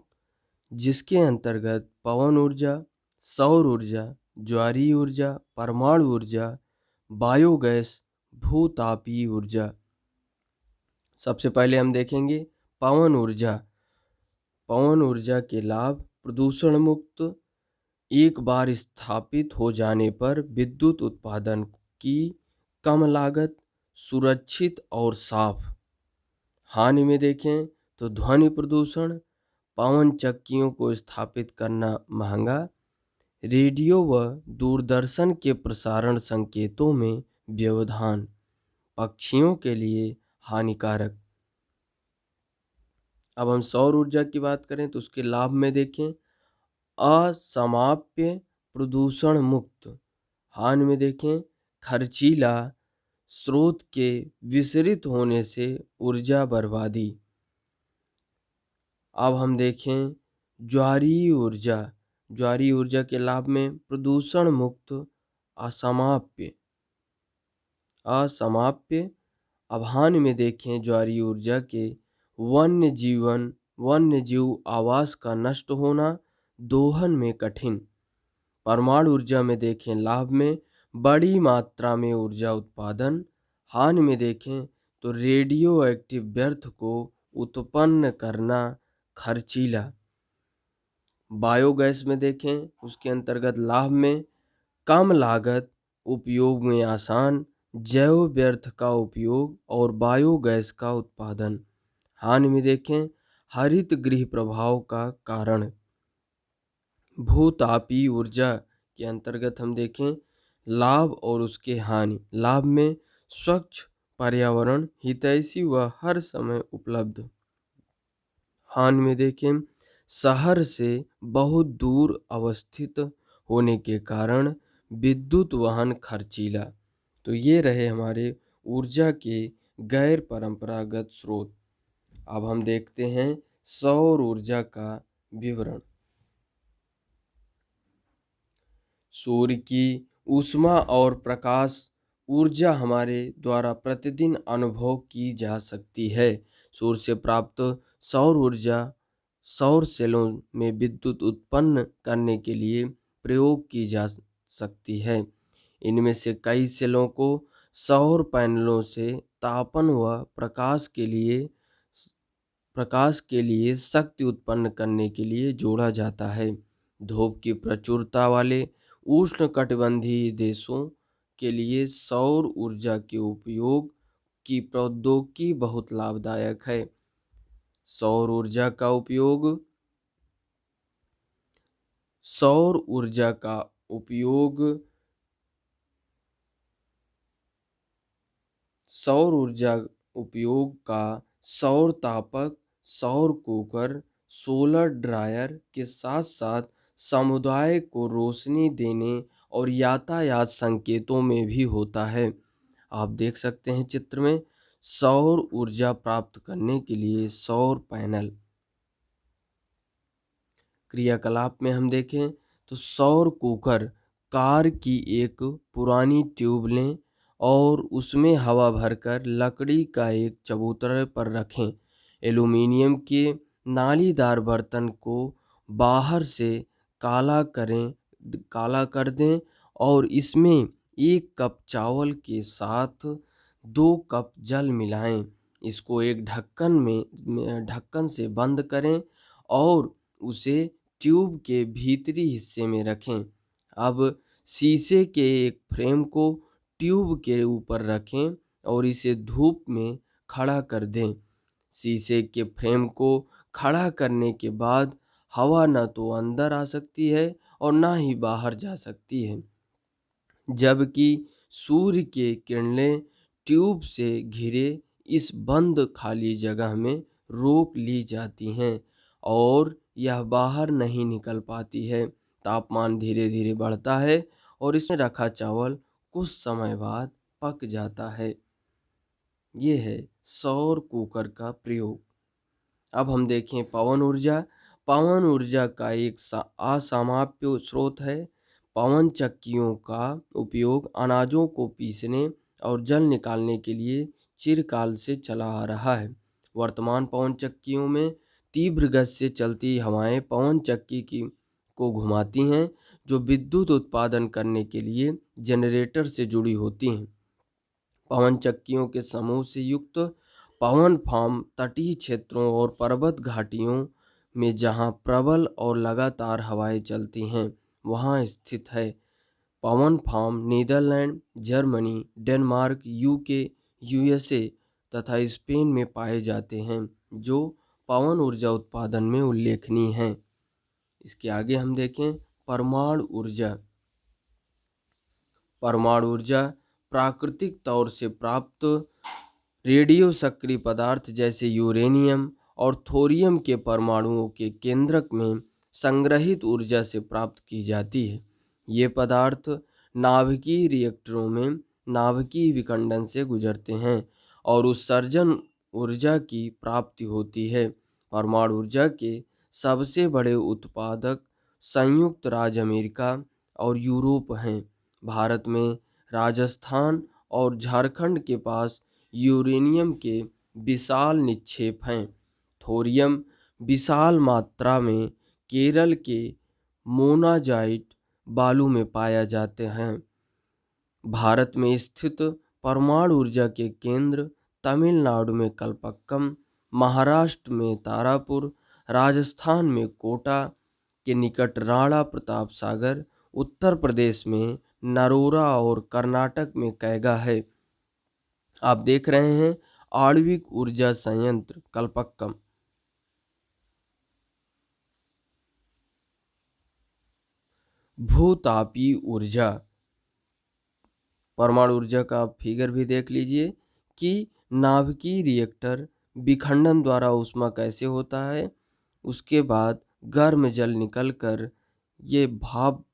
Speaker 1: जिसके अंतर्गत पवन ऊर्जा, सौर ऊर्जा, ज्वारीय ऊर्जा, परमाणु ऊर्जा, बायोगैस, भूतापीय ऊर्जा। सबसे पहले हम देखेंगे पवन ऊर्जा। पवन ऊर्जा के लाभ: प्रदूषण मुक्त, एक बार स्थापित हो जाने पर विद्युत उत्पादन की कम लागत, सुरक्षित और साफ। हानि में देखें तो ध्वनि प्रदूषण, पवन चक्कियों को स्थापित करना महंगा, रेडियो व दूरदर्शन के प्रसारण संकेतों में व्यवधान, पक्षियों के लिए हानिकारक। अब हम सौर ऊर्जा की बात करें तो उसके लाभ में देखें असमाप्य, प्रदूषण मुक्त। हानि में देखें खर्चीला, स्रोत के विसरित होने से ऊर्जा बर्बादी। अब हम देखें ज्वारीय ऊर्जा। ज्वारीय ऊर्जा के लाभ में प्रदूषण मुक्त, असमाप्य। असमाप्य। अब हानि में देखें ज्वारीय ऊर्जा के वन्य जीव आवास का नष्ट होना, दोहन में कठिन। परमाणु ऊर्जा में देखें लाभ में बड़ी मात्रा में ऊर्जा उत्पादन। हानि में देखें तो रेडियो एक्टिव व्यर्थ को उत्पन्न करना, खर्चीला। बायोगैस में देखें उसके अंतर्गत लाभ में कम लागत, उपयोग में आसान, जैव व्यर्थ का उपयोग और बायोगैस का उत्पादन। हानि में देखें हरित गृह प्रभाव का कारण। भूतापीय ऊर्जा के अंतर्गत हम देखें लाभ और उसके हानि। लाभ में स्वच्छ पर्यावरण, हितैषी व हर समय उपलब्ध। हानि में देखें शहर से बहुत दूर अवस्थित होने के कारण विद्युत वाहन खर्चीला। तो ये रहे हमारे ऊर्जा के गैर परंपरागत स्रोत। अब हम देखते हैं सौर ऊर्जा का विवरण। सूर्य की ऊष्मा और प्रकाश ऊर्जा हमारे द्वारा प्रतिदिन अनुभव की जा सकती है। सूर्य से प्राप्त सौर ऊर्जा सौर सेलों में विद्युत उत्पन्न करने के लिए प्रयोग की जा सकती है। इनमें से कई सेलों को सौर पैनलों से तापन व प्रकाश के लिए शक्ति उत्पन्न करने के लिए जोड़ा जाता है। धूप की प्रचुरता वाले उष्णकटिबंधीय देशों के लिए सौर ऊर्जा के उपयोग की प्रौद्योगिकी बहुत लाभदायक है। सौर ऊर्जा का उपयोग सौर ऊर्जा का उपयोग सौर ऊर्जा उपयोग का सौर तापक, सौर कुकर, सोलर ड्रायर के साथ साथ समुदाय को रोशनी देने और यातायात संकेतों में भी होता है। आप देख सकते हैं चित्र में सौर ऊर्जा प्राप्त करने के लिए सौर पैनल। क्रियाकलाप में हम देखें तो सौर कुकर, कार की एक पुरानी ट्यूब लें और उसमें हवा भरकर लकड़ी का एक चबूतरे पर रखें। एल्यूमीनियम के नालीदार बर्तन को बाहर से काला कर दें और इसमें 1 कप चावल के साथ 2 कप जल मिलाएं। इसको एक ढक्कन से बंद करें और उसे ट्यूब के भीतरी हिस्से में रखें। अब शीशे के एक फ्रेम को ट्यूब के ऊपर रखें और इसे धूप में खड़ा कर दें। शीशे के फ्रेम को खड़ा करने के बाद हवा न तो अंदर आ सकती है और ना ही बाहर जा सकती है, जबकि सूर्य की किरणें ट्यूब से घिरे इस बंद खाली जगह में रोक ली जाती हैं और यह बाहर नहीं निकल पाती है। तापमान धीरे धीरे बढ़ता है और इसमें रखा चावल कुछ समय बाद पक जाता है। ये है सौर कुकर का प्रयोग। अब हम देखें पवन ऊर्जा। पवन ऊर्जा का एक असामान्य स्रोत है। पवन चक्कियों का उपयोग अनाजों को पीसने और जल निकालने के लिए चिरकाल से चला आ रहा है। वर्तमान पवन चक्कियों में तीव्र गति से चलती हवाएं पवन चक्की की को घुमाती हैं, जो विद्युत उत्पादन करने के लिए जनरेटर से जुड़ी होती हैं। पवन चक्कियों के समूह से युक्त पवन फार्म तटीय क्षेत्रों और पर्वत घाटियों में जहां प्रबल और लगातार हवाएं चलती हैं वहां स्थित है। पवन farm Netherland, Germany, Denmark, UK, USA तथा स्पेन में पाए जाते हैं, जो पवन ऊर्जा उत्पादन में उल्लेखनीय हैं। इसके आगे हम देखें परमाणु ऊर्जा। परमाणु ऊर्जा प्राकृतिक तौर से प्राप्त रेडियो सक्रिय पदार्थ जैसे यूरेनियम और थोरियम के परमाणुओं के केंद्रक में संग्रहित ऊर्जा से प्राप्त की जाती है। ये पदार्थ नाभिकीय रिएक्टरों में नाभिकीय विखंडन से गुजरते हैं और उत्सर्जन ऊर्जा की प्राप्ति होती है। परमाणु ऊर्जा के सबसे बड़े उत्पादक संयुक्त राज्य अमेरिका और यूरोप हैं। भारत में राजस्थान और झारखंड के पास यूरेनियम के विशाल निक्षेप हैं। थोरियम विशाल मात्रा में केरल के मोनाजाइट बालू में पाया जाते हैं। भारत में स्थित परमाणु ऊर्जा के केंद्र तमिलनाडु में कलपक्कम, महाराष्ट्र में तारापुर, राजस्थान में कोटा के निकट राणा प्रताप सागर, उत्तर प्रदेश में नरोरा और कर्नाटक में कैगा है। आप देख रहे हैं आणविक ऊर्जा संयंत्र कलपक्कम। भूतापीय ऊर्जा। परमाणु ऊर्जा का आप फिगर भी देख लीजिए कि नाभिकीय रिएक्टर विखंडन द्वारा ऊष्मा कैसे होता है। उसके बाद गर्म जल निकलकर ये भाप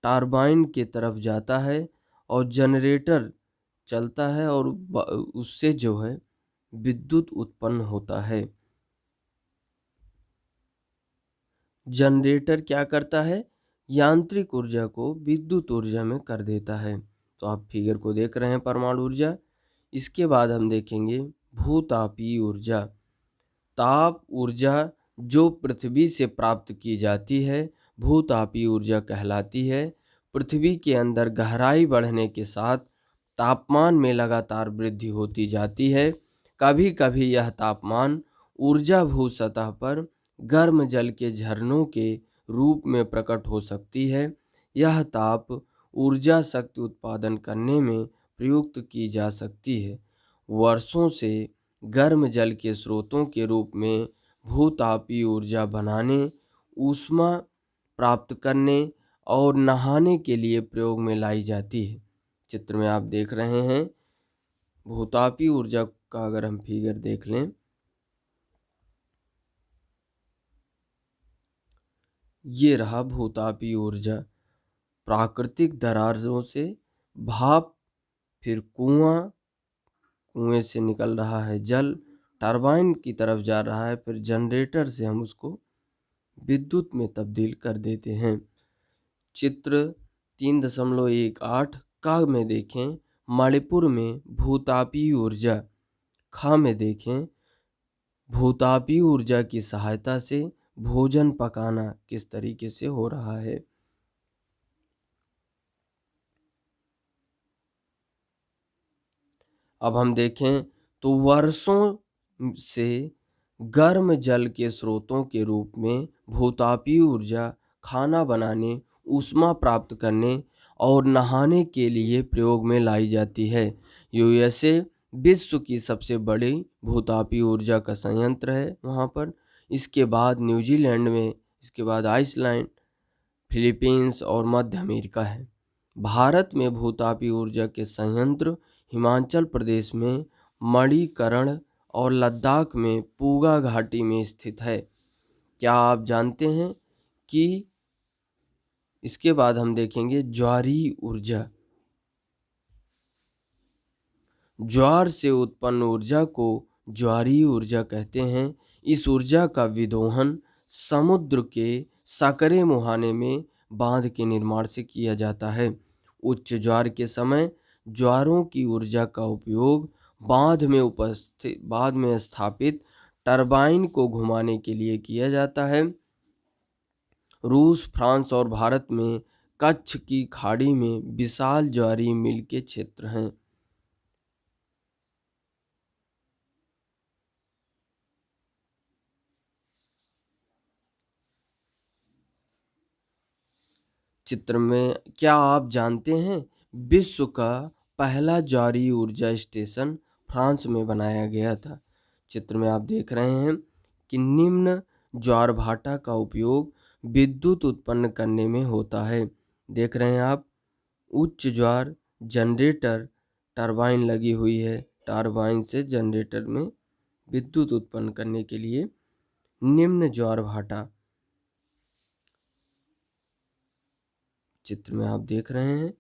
Speaker 1: टरबाइन के तरफ जाता है और जनरेटर चलता है और उससे जो है विद्युत उत्पन्न होता है। जनरेटर क्या करता है? यांत्रिक ऊर्जा को विद्युत ऊर्जा में कर देता है। तो आप फिगर को देख रहे हैं परमाणु ऊर्जा। इसके बाद हम देखेंगे भूतापीय ऊर्जा। ताप ऊर्जा जो पृथ्वी से प्राप्त की जाती है भूतापीय ऊर्जा कहलाती है। पृथ्वी के अंदर गहराई बढ़ने के साथ तापमान में लगातार वृद्धि होती जाती है। कभी कभी यह तापमान ऊर्जा भू सतह पर गर्म जल के झरनों के रूप में प्रकट हो सकती है। यह ताप ऊर्जा शक्ति उत्पादन करने में प्रयुक्त की जा सकती है। वर्षों से गर्म जल के स्रोतों के रूप में भूतापीय ऊर्जा बनाने, ऊष्मा प्राप्त करने और नहाने के लिए प्रयोग में लाई जाती है। चित्र में आप देख रहे हैं भूतापीय ऊर्जा का अगर हम फिगर देख लें, ये रहा भूतापीय ऊर्जा। प्राकृतिक दरारों से भाप, फिर कुएं से निकल रहा है जल, टरबाइन की तरफ जा रहा है, फिर जनरेटर से हम उसको विद्युत में तब्दील कर देते हैं। चित्र 3.18 का में देखें मणिपुर में भूतापीय ऊर्जा। खा में देखें भूतापीय ऊर्जा की सहायता से भोजन पकाना किस तरीके से हो रहा है। अब हम देखें तो वर्षों से गर्म जल के स्रोतों के रूप में भूतापीय ऊर्जा खाना बनाने, ऊष्मा प्राप्त करने और नहाने के लिए प्रयोग में लाई जाती है। यूएसए विश्व की सबसे बड़ी भूतापीय ऊर्जा का संयंत्र है वहाँ पर। इसके बाद न्यूजीलैंड में, इसके बाद आइसलैंड, फिलीपींस और मध्य अमेरिका है। भारत में भूतापीय ऊर्जा के संयंत्र हिमाचल प्रदेश में मणिकर्ण और लद्दाख में पूगा घाटी में स्थित है। क्या आप जानते हैं कि इसके बाद हम देखेंगे ज्वारीय ऊर्जा। ज्वार से उत्पन्न ऊर्जा को ज्वारीय ऊर्जा कहते हैं। इस ऊर्जा का विदोहन समुद्र के सकरे मुहाने में बांध के निर्माण से किया जाता है। उच्च ज्वार के समय ज्वारों की ऊर्जा का उपयोग बांध में स्थापित टरबाइन को घुमाने के लिए किया जाता है। रूस, फ्रांस और भारत में कच्छ की खाड़ी में विशाल ज्वारीय मिल के क्षेत्र हैं। चित्र में क्या आप जानते हैं विश्व का पहला ज्वारीय ऊर्जा स्टेशन फ्रांस में बनाया गया था। चित्र में आप देख रहे हैं कि निम्न ज्वारभाटा का उपयोग विद्युत उत्पन्न करने में होता है। देख रहे हैं आप, उच्च ज्वार जनरेटर टरबाइन लगी हुई है। टरबाइन से जनरेटर में विद्युत उत्पन्न करने के लिए निम्न ज्वारभाटा चित्र में आप देख रहे हैं।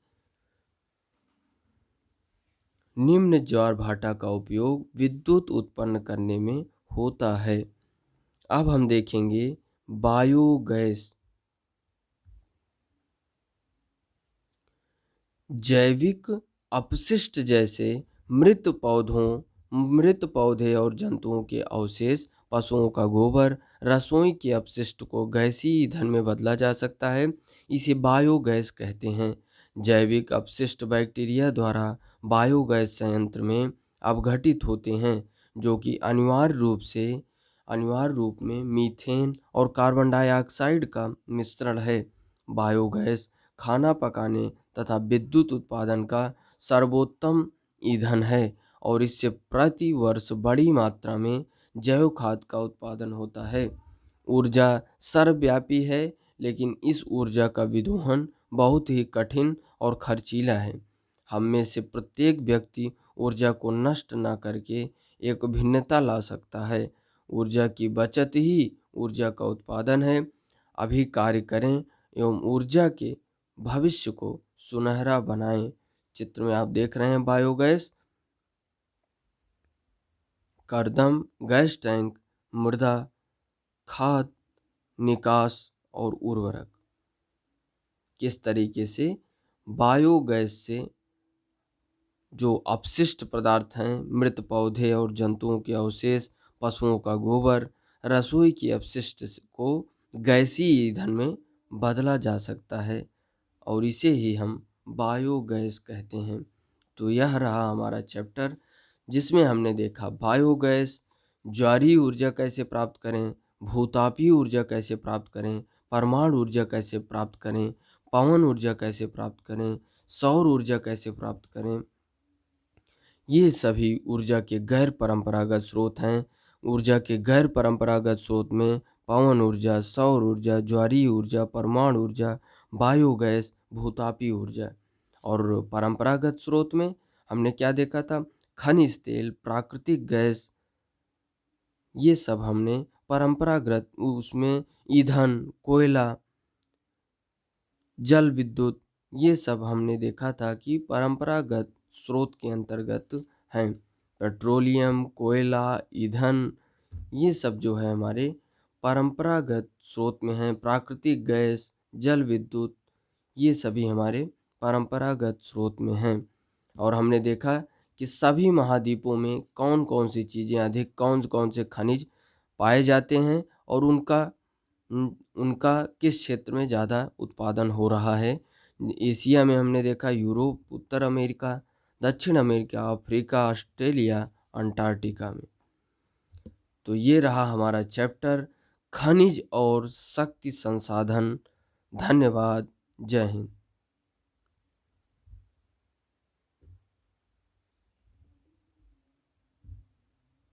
Speaker 1: निम्न ज्वारभाटा का उपयोग विद्युत उत्पन्न करने में होता है। अब हम देखेंगे बायोगैस। जैविक अपशिष्ट जैसे मृत पौधे और जंतुओं के अवशेष, पशुओं का गोबर, रसोई के अपशिष्ट को गैसीय ईंधन में बदला जा सकता है। इसे बायोगैस कहते हैं। जैविक अपशिष्ट बैक्टीरिया द्वारा बायोगैस संयंत्र में अपघटित होते हैं, जो कि अनिवार्य रूप में मीथेन और कार्बन डाइऑक्साइड का मिश्रण है। बायोगैस खाना पकाने तथा विद्युत उत्पादन का सर्वोत्तम ईंधन है और इससे प्रति वर्ष बड़ी मात्रा में जैव खाद का उत्पादन होता है। ऊर्जा सर्वव्यापी है, लेकिन इस ऊर्जा का विदोहन बहुत ही कठिन और खर्चीला है। हम में से प्रत्येक व्यक्ति ऊर्जा को नष्ट न करके एक भिन्नता ला सकता है। ऊर्जा की बचत ही ऊर्जा का उत्पादन है। अभी कार्य करें एवं ऊर्जा के भविष्य को सुनहरा बनाएं। चित्र में आप देख रहे हैं बायोगैस, करदम, गैस टैंक, मृदा, खाद निकास और उर्वरक। किस तरीके से बायोगैस से जो अपशिष्ट पदार्थ हैं, मृत पौधे और जंतुओं के अवशेष, पशुओं का गोबर, रसोई की अपशिष्ट को गैसीय ईंधन में बदला जा सकता है और इसे ही हम बायोगैस कहते हैं। तो यह रहा हमारा चैप्टर, जिसमें हमने देखा बायोगैस, ज्वारीय ऊर्जा कैसे प्राप्त करें, भूतापीय ऊर्जा कैसे प्राप्त करें, परमाणु ऊर्जा कैसे प्राप्त करें, पवन ऊर्जा कैसे प्राप्त करें, सौर ऊर्जा कैसे प्राप्त करें। ये सभी ऊर्जा के गैर परंपरागत स्रोत हैं। ऊर्जा के गैर परंपरागत स्रोत में पवन ऊर्जा, सौर ऊर्जा, ज्वारीय ऊर्जा, परमाणु ऊर्जा, बायोगैस, भूतापीय ऊर्जा। और परंपरागत स्रोत में हमने क्या देखा था? खनिज तेल, प्राकृतिक गैस, ये सब हमने परंपरागत, उसमें ईंधन, कोयला, जल विद्युत, ये सब हमने देखा था कि परंपरागत स्रोत के अंतर्गत हैं। पेट्रोलियम, कोयला, ईंधन, ये सब जो है हमारे परंपरागत स्रोत में हैं। प्राकृतिक गैस, जल विद्युत, ये सभी हमारे परंपरागत स्रोत में हैं। और हमने देखा कि सभी महाद्वीपों में कौन कौन सी चीज़ें अधिक, कौन कौन से खनिज पाए जाते हैं और उनका किस क्षेत्र में ज़्यादा उत्पादन हो रहा है। एशिया में हमने देखा यूरोप, उत्तर अमेरिका, दक्षिण अमेरिका, अफ्रीका, ऑस्ट्रेलिया, अंटार्कटिका में। तो ये रहा हमारा चैप्टर खनिज और शक्ति संसाधन। धन्यवाद। जय हिंद।